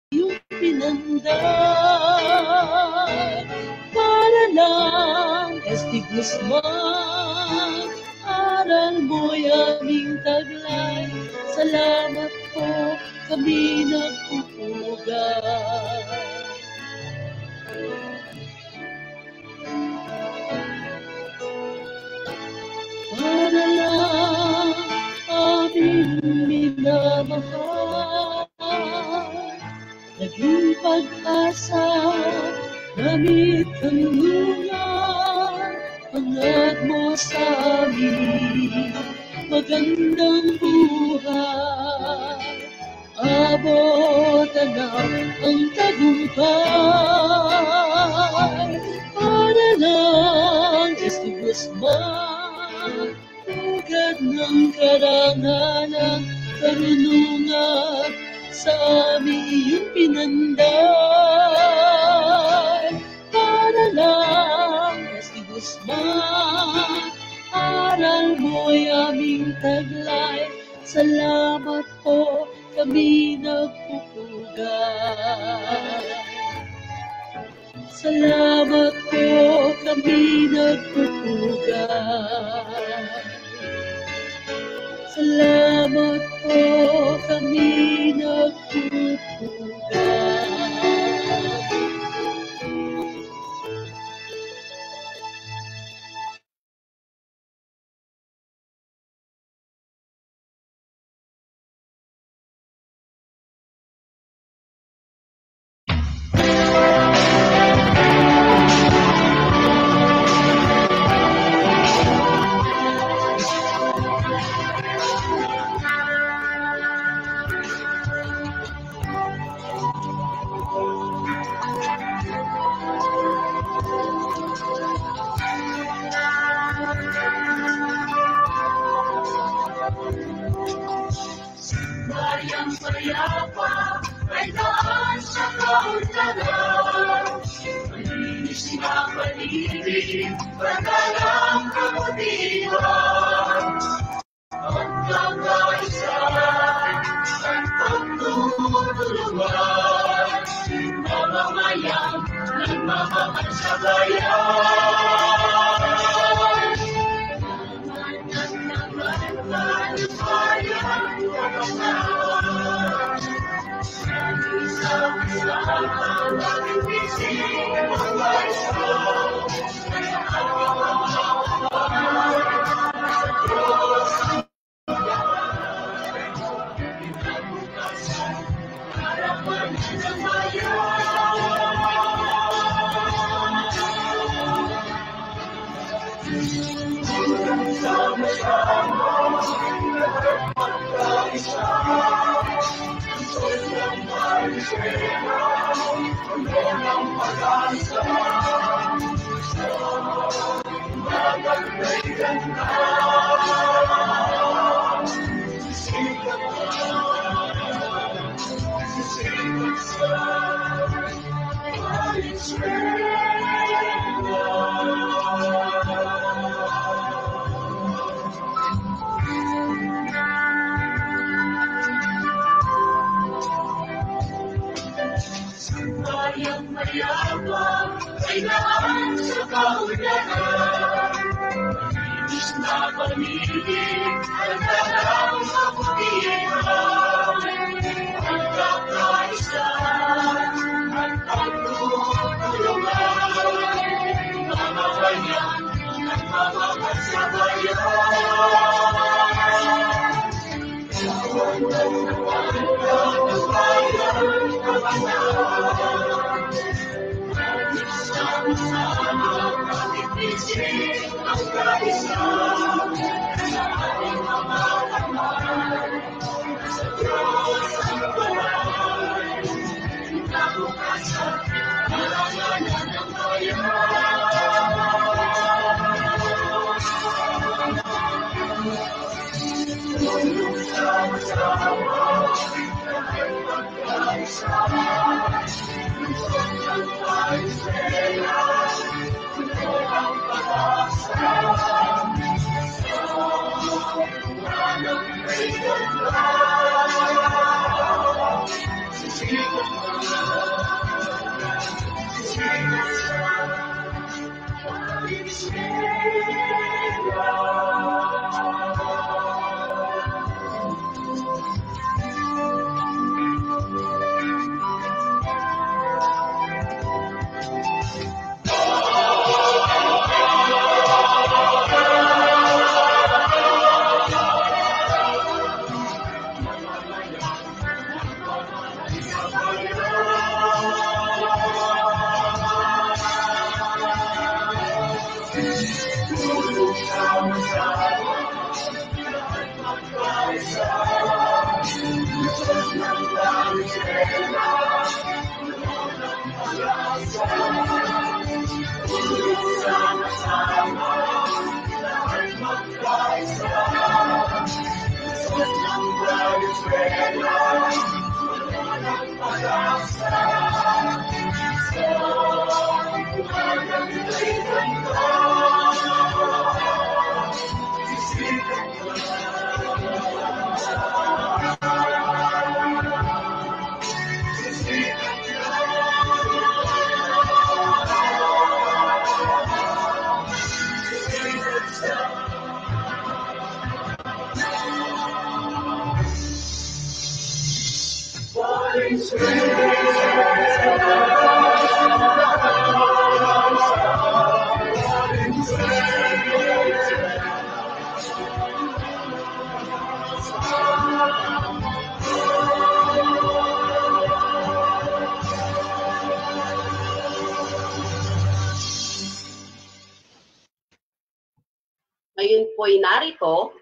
iyong pinanday. Para lang, Esti Guzman, aral mo'y aming taglay. Salamat po, kami nagpupugay. Para lang aming minamahal, naging pag-asa, gamit kanlunan, hangad mo sa amin, magandang buhay. Abot na ang tagumpay, para lang Esti Guzman, tugad ng karangalan, karunungan, sa aming iyong pinanday. Para lang Esti Guzman, aral mo'y aming taglay. Salamat po, kami nagpupugay. Salamat po, kami nagpupugay. Salamat po, kami nagpupugay. Bayang payapa ay daan sa kaunlaran. Malinis na paligid, pagkalang kabutihan. Ang kagaisan, ang pagtutulungan. Mamamayan, nagmamahal sa bayan. Bayang mayabang ay daan sa kaunlaran. Malinis na paligid, pagkalang kabutihan. Ang kakaisan, ang pagtutulungan. Mamamayan, nagmamahal sa bayan. Ngayon po'y narito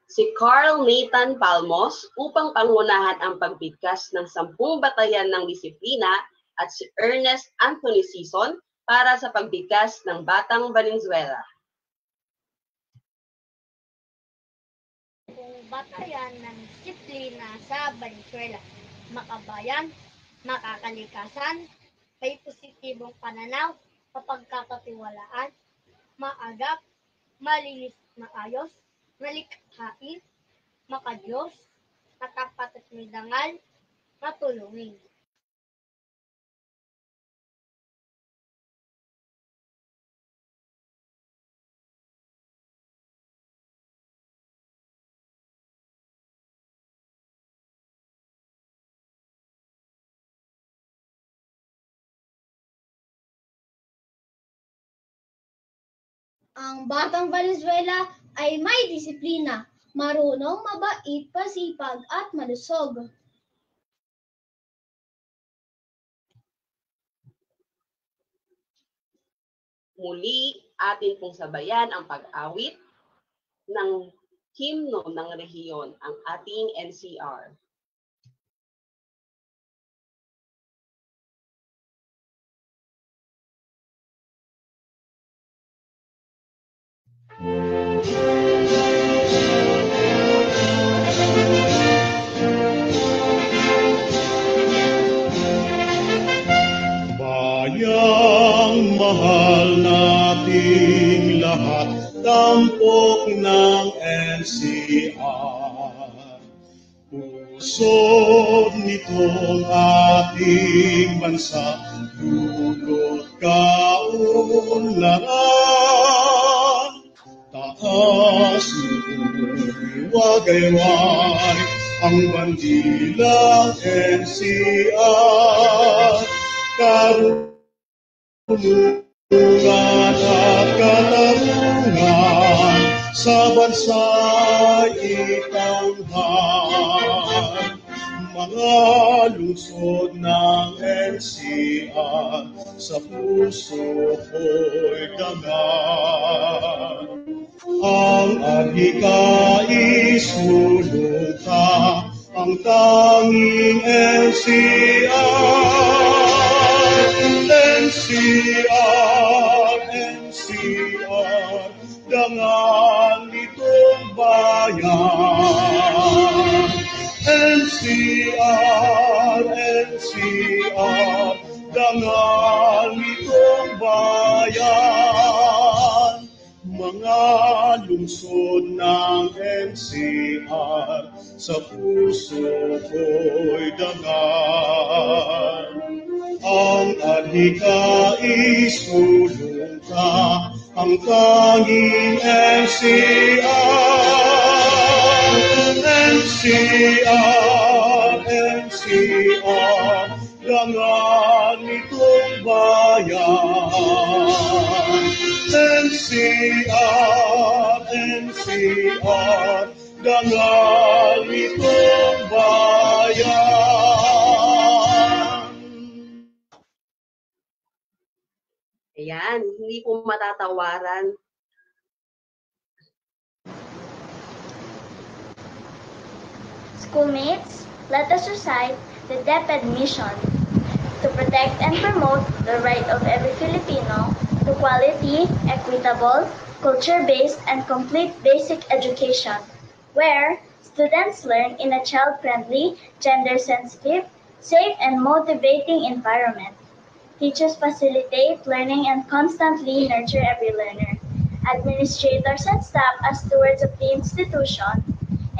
si Carl Nathan Palmos upang pangunahan ang pagbigkas ng 10 batayan ng disiplina at si Ernest Anthony Sison para sa pagbigkas ng Batang Valenzuela. Kung batayan ng disiplina sa Valenzuela, makabayan, makakalikasan, may positibong pananaw, kapagkakatiwalaan, maagap, malinis na ayos, malikhain, makadiyos, matapat at may dangal, matulungin. Ang Batang Valenzuela ay may disiplina, marunong, mabait, pasipag at malusog. Muli, atin pong sabayan ang pag-awit ng himno ng rehiyon, ang ating NCR. Bayang mahal nating lahat, tampok ng NCR. Pusod nitong ating bansa, dulot kaunlaran. Taas nitong wagayway, ang bandilang NCR. Karunungan at katarungan sa bansa'y itanghal. Mga lungsod ng NCR, sa puso ko'y dangal. Ang adhikais sulong ka, ang tanging NCR. NCR, NCR, dangal nitong bayan. NCR, NCR, dangal nitong bayan. Mga lungsod ng NCR, sa puso ko'y dangal. Ang adhikais sulong ka, ang tanging NCR. NCR, NCR, dangal nitong bayan. NCR, NCR, dangal nitong bayan. Ayan, hindi po matatawaran. Schoolmates, let us recite the DepEd mission to protect and promote the right of every Filipino to quality, equitable, culture-based, and complete basic education, where students learn in a child-friendly, gender-sensitive, safe, and motivating environment. Teachers facilitate learning and constantly nurture every learner. Administrators and staff, as stewards of the institution,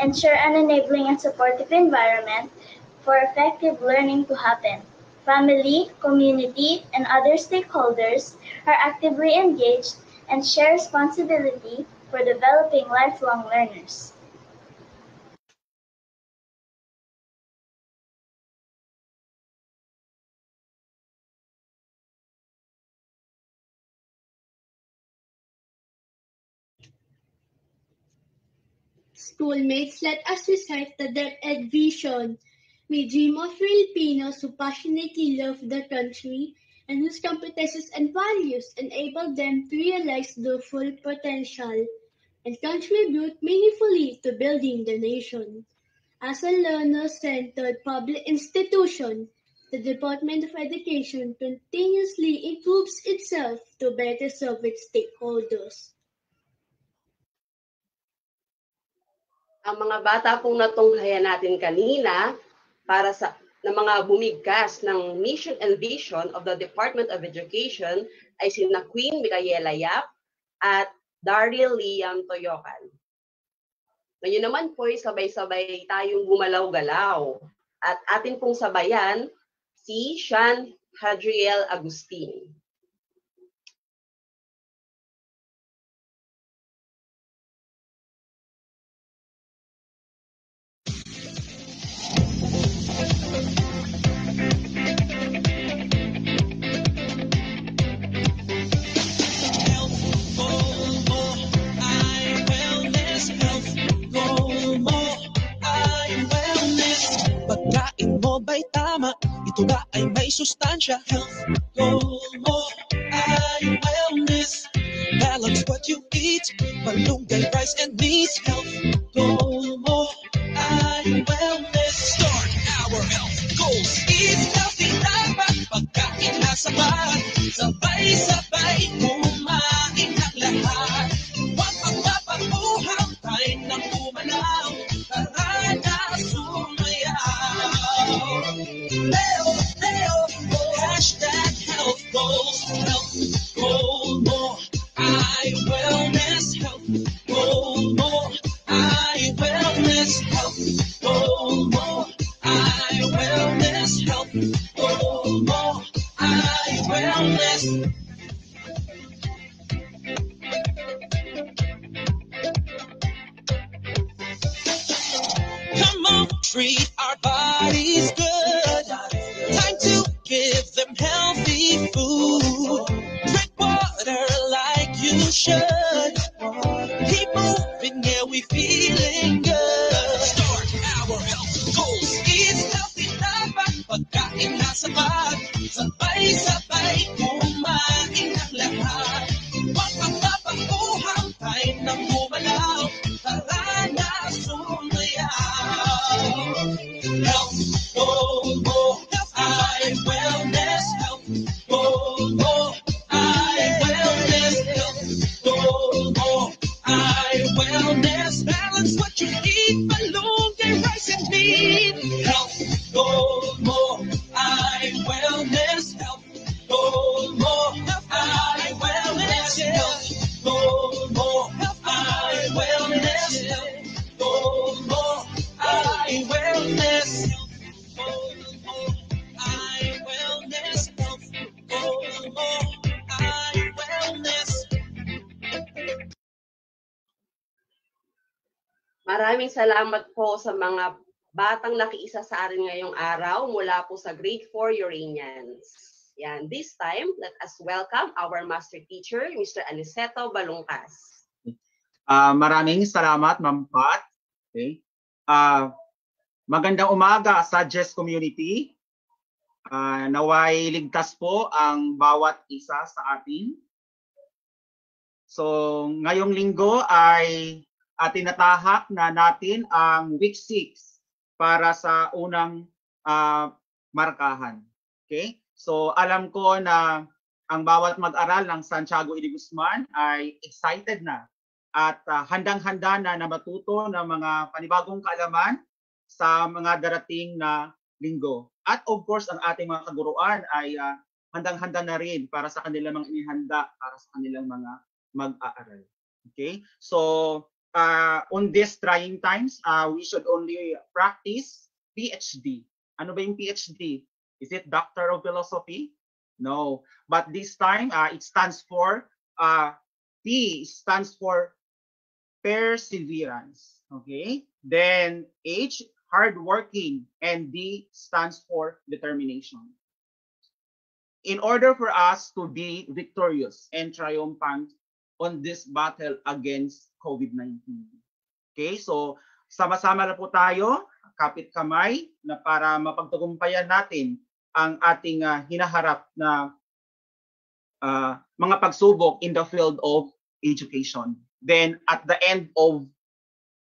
ensure an enabling and supportive environment for effective learning to happen. Family, community, and other stakeholders are actively engaged and share responsibility for developing lifelong learners. Schoolmates, let us recite the DepEd vision. We dream of Filipinos who passionately love their country and whose competences and values enable them to realize their full potential and contribute meaningfully to building the nation. As a learner-centered public institution, the Department of Education continuously improves itself to better serve its stakeholders. Ang mga bata pong natunghayan natin kanina para sa ng mga bumigkas ng mission and vision of the Department of Education ay sina Queen Micaela Yap at Daryl Liam Toyokan. Ngayon naman po ay sabay-sabay tayong gumalaw-galaw at atin pong sabayan si Sean Hadriel Agustin. Pagkain mo ba'y tama? Ito ba ay may sustansya? Health goal mo ay wellness. Balance what you eat, malunggay, rice, and meat. Health goal mo ay wellness. Start our health goals. Eat healthy, dapat pagkain na sapat. Sabay-sabay kumain ang lahat. Huwag magpapabuhaw, tayo ng umalaw. Tara na sumayaw. Leo, Leo, hashtag health goals. Health goal mo ay wellness. Health goal mo ay wellness. Health goal mo ay wellness. Health goal mo ay wellness. Come on, treat our bodies good. Time to give them healthy food. Drink water like you should. Keep moving, yeah, we feeling good. Start our health goals. Eat healthy, dapat pagkain na sapat. Sabay-sabay kumain ang lahat. Huwag magpapakuhaw, tayo nang gumalaw. Tara na sumayaw. Health goal mo ay wellness. Health goal mo ay wellness. Health goal mo ay wellness. Balance what you eat, malunggay, rice, and meat. Health goal mo ay wellness. Health goal mo ay wellness. Health goal mo ay wellness. Health goal mo ay wellness. Maraming salamat po sa mga batang nakiisa sa atin ngayong araw mula po sa Grade 4 Uranians. Yan, this time, let us welcome our master teacher, Mr. Aniceto Balungkas. Maraming salamat, Ma'am Pat. Okay. Magandang umaga sa JES community. Naway ligtas po ang bawat isa sa atin. So, ngayong linggo ay atin natahak na natin ang week 6 para sa unang markahan. Okay? So alam ko na ang bawat mag-aral ng Santiago E. de Guzman ay excited na at handang-handa na matuto ng mga panibagong kaalaman sa mga darating na linggo. At of course, ang ating mga kaguruan ay handang-handa na rin para sa kanilang mga inihanda para sa kanilang mga mag-aaral. Okay? So, on these trying times, we should only practice PhD. Ano ba yung PhD? Is it Doctor of Philosophy? No. But this time, it stands for, P stands for perseverance. Okay? Then H, hardworking, and D stands for determination. In order for us to be victorious and triumphant on this battle against COVID-19. Okay, so sama-sama na po tayo, kapit kamay, na para mapagtagumpayan natin ang ating hinaharap na mga pagsubok in the field of education. Then at the end of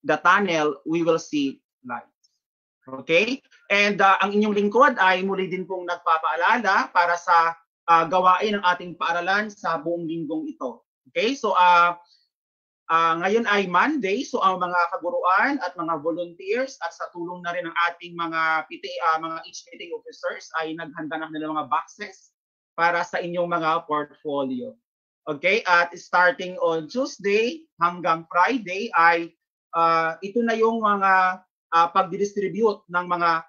the tunnel, we will see light. Okay? And ang inyong lingkod ay muli din pong nagpapaalala para sa gawain ng ating paaralan sa buong linggong ito. Okay? So ngayon ay Monday, so ang mga kaguruan at mga volunteers at sa tulong na rin ng ating mga PTA, mga HPTA officers ay naghanda na ng mga boxes para sa inyong mga portfolio. Okay? At starting on Tuesday hanggang Friday ay ito na yung mga pag-distribute ng mga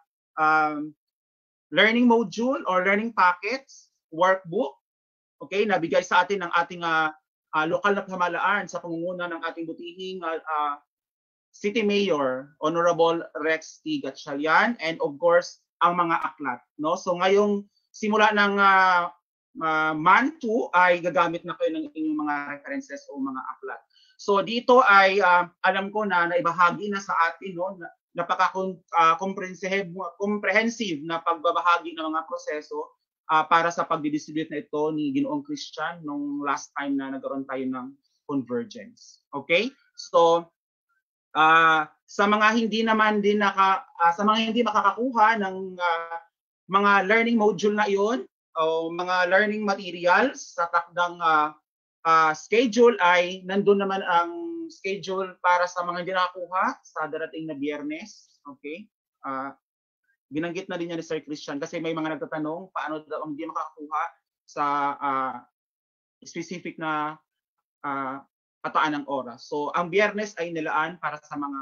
learning module or learning packets, workbook, okay, nabigay sa atin ng ating lokal na pamahalaan sa pangunguna ng ating butihing City Mayor, Honorable Rex T. Gatchalian, and of course, ang mga aklat. No? So ngayong simula ng month 2 ay gagamit na kayo ng inyong mga references o mga aklat. So dito ay alam ko na naibahagi na sa atin, no, comprehensive na pagbabahagi ng mga proseso para sa pagdidistribute na ito ni Ginoong Christian nung last time na nagkaroon tayo ng convergence. Okay? So sa mga hindi naman din sa mga hindi makakakuha ng mga learning module na iyon o mga learning materials sa takdang schedule ay nandun naman ang schedule para sa mga hindi nakakuha sa darating na Biyernes. Okay? Binanggit na din niya ni Sir Christian kasi may mga nagtatanong paano daw ang hindi makakakuha sa specific na kataan ng oras. So ang Biyernes ay nilaan para sa mga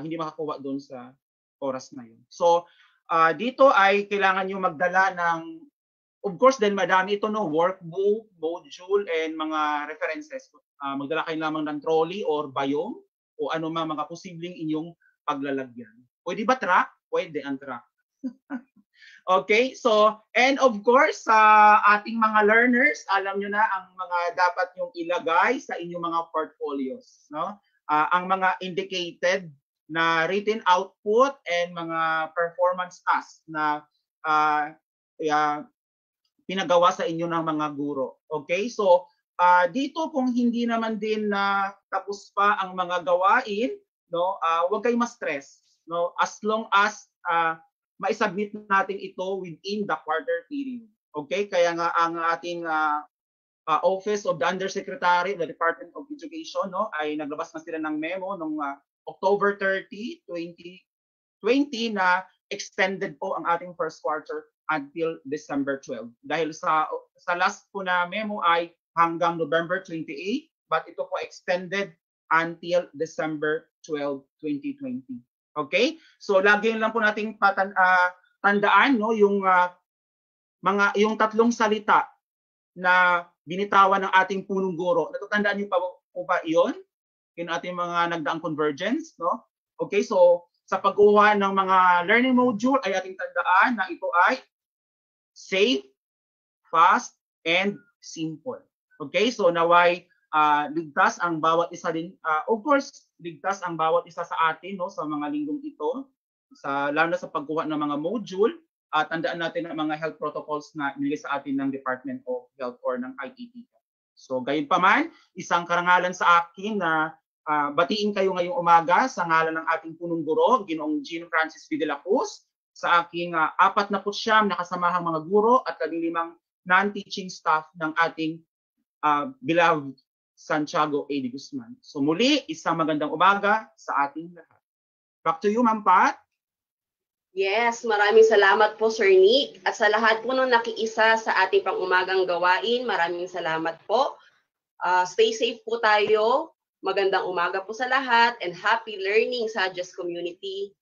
hindi makakuha doon sa oras na yun. So dito ay kailangan nyo magdala ng, of course, then madami ito, no, workbook, module, and mga references. Magdala kayo lamang ng trolley or bayong o ano mga posibleng inyong paglalagyan. Pwede ba truck? Pwede ang truck. Okay, so, and of course, sa ating mga learners, alam nyo na ang mga dapat yung ilagay sa inyong mga portfolios. No? Ang mga indicated na written output and mga performance tasks na pinagawa sa inyo ng mga guro. Okay, so dito kung hindi naman din tapos pa ang mga gawain, no, huwag kayong ma-stress, no, as long as ma-submit natin ito within the quarter period. Okay, kaya nga ang ating Office of the Undersecretary of the Department of Education, no, ay naglabas na sila ng memo noong October 30, 2020 na extended po ang ating first quarter until December 12. Dahil sa last po na memo ay hanggang November 28, but ito po extended until December 12, 2020. Okay? So lagi lang po nating tandaan, no, yung tatlong salita na binitawan ng ating punong guro. Natatandaan niyo pa po ba 'yon? In ating mga nagdaang convergence, no? Okay, so sa pagkuha ng mga learning module ay ating tandaan na ito ay safe, fast, and simple. Okay, so naway ligtas ang bawat isa din. Of course, ligtas ang bawat isa sa atin, no, sa mga linggong ito, lalo na sa pagkuha ng mga module. Tandaan natin ang mga health protocols na inilagay sa atin ng Department of Health or ng IET. So gayon pa man, isang karangalan sa akin na batiin kayo ngayong umaga sa ngalan ng ating punong guro, Ginoong Jean Francis V. de la Cruz, sa aking 49 na kasamahang mga guro at 15 non-teaching staff ng ating beloved Santiago A. de Guzman. So muli, isang magandang umaga sa ating lahat. Back to you, Ma'am Pat. Yes, maraming salamat po, Sir Nick. At sa lahat po ng nakiisa sa ating pang-umagang gawain, maraming salamat po. Stay safe po tayo. Magandang umaga po sa lahat and happy learning sa Just Community.